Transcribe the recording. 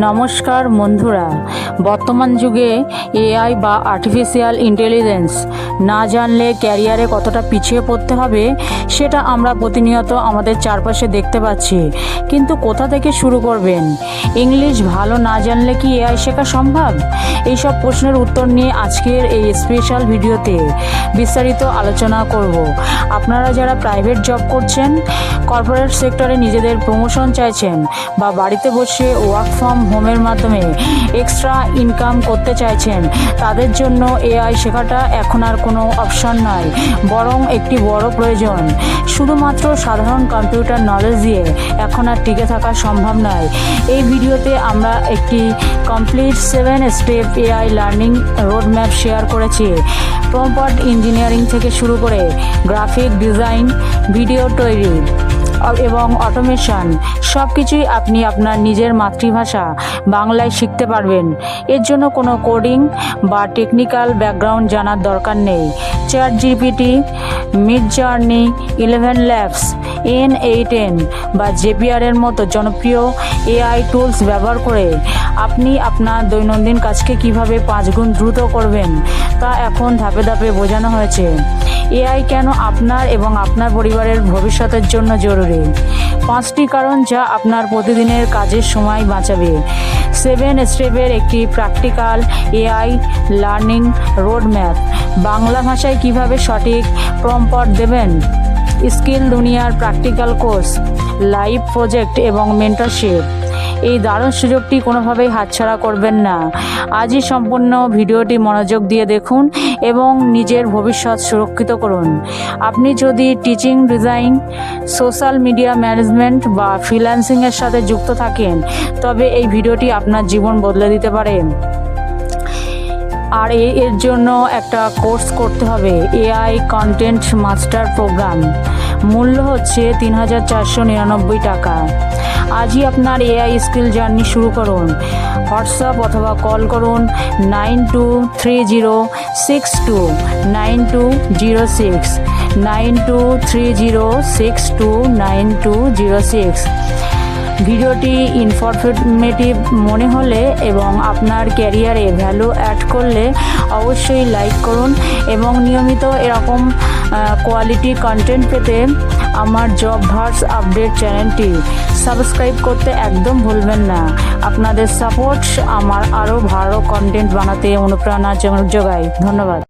নমস্কার বন্ধুরা, বর্তমান যুগে এআই বা আর্টিফিশিয়াল ইন্টেলিজেন্স না জানলে ক্যারিয়ারে কতটা পিছিয়ে পড়তে হবে সেটা আমরা প্রতিনিয়ত আমাদের চারপাশে দেখতে পাচ্ছি। কিন্তু কোথা থেকে শুরু করবেন? ইংলিশ ভালো না জানলে কি এআই শেখা সম্ভব? এইসব প্রশ্নের উত্তর নিয়ে আজকের এই স্পেশাল ভিডিওতে বিস্তারিত আলোচনা করব। আপনারা যারা প্রাইভেট জব করছেন, কর্পোরেট সেক্টরে নিজেদের প্রমোশন চাইছেন বা বাড়িতে বসে ওয়ার্ক ফ্রম হোমের মাধ্যমে এক্সট্রা ইনকাম করতে চাইছেন, তাদের জন্য এআই শেখাটা এখন আর কোনো অপশন নয়, বরং একটি বড় প্রয়োজন। শুধুমাত্র সাধারণ কম্পিউটার নলেজ দিয়ে এখন আর টিকে থাকা সম্ভব নয়। এই ভিডিওতে আমরা একটি complete 7 step AI learning roadmap share করেছি। প্রম্পট ইঞ্জিনিয়ারিং থেকে শুরু করে গ্রাফিক ডিজাইন, ভিডিও তৈরি এবং অটোমেশন সব কিছুই আপনি আপনার নিজের মাতৃভাষা বাংলায় শিখতে পারবেন। এর জন্য কোনো কোডিং বা টেকনিক্যাল ব্যাকগ্রাউন্ড জানার দরকার নেই। ChatGPT, মিডজার্নি, 11 ল্যাবস, N8N বা JPR এর মতো জনপ্রিয় এআই টুলস ব্যবহার করে আপনি আপনার দৈনন্দিন কাজকে কিভাবে 5 গুণ দ্রুত করবেন তা এখন ধাপে ধাপে বোঝানো হয়েছে। এআই কেন আপনার এবং আপনার পরিবারের ভবিষ্যতের জন্য জরুরি? 5টি কারণ যা আপনার প্রতিদিনের কাজের সময় বাঁচাবে। 7 স্টেপের একটি practical AI learning roadmap. Bangla ভাষায় কিভাবে সঠিক প্রম্পট দেবেন, স্কিল দুনিয়ার প্র্যাকটিক্যাল কোর্স, লাইভ প্রজেক্ট এবং মেন্টরশিপ। এই দারুণ সুযোগটি কোনোভাবেই হাতছাড়া করবেন না। আজই সম্পূর্ণ ভিডিওটি মনোযোগ দিয়ে দেখুন এবং নিজের ভবিষ্যৎ সুরক্ষিত করুন। আপনি যদি teaching, design, social media management বা ফ্রিল্যান্সিংয়ের সাথে যুক্ত থাকেন, তবে এই ভিডিওটি আপনার জীবন বদলে দিতে পারে। আর এর জন্য একটা কোর্স করতে হবে, এআই কন্টেন্ট মাস্টার প্রোগ্রাম। মূল্য হচ্ছে 3,499 টাকা। আজই আপনার এআই স্কিল জার্নি শুরু করুন। হোয়াটসঅ্যাপ অথবা কল করুন 9230629206 9230629206। ভিডিওটি ইনফরমেটিভ মনে হলে এবং আপনার ক্যারিয়ারে ভ্যালু অ্যাড করলে অবশ্যই লাইক করুন এবং নিয়মিত এরকম কোয়ালিটি কন্টেন্ট পেতে আমার জব ভার্স আপডেট চ্যানেলটি সাবস্ক্রাইব করতে একদম ভুলবেন না। আপনাদের সাপোর্ট আমার আরও ভালো কন্টেন্ট বানাতে অনুপ্রেরণা যোগায়। ধন্যবাদ।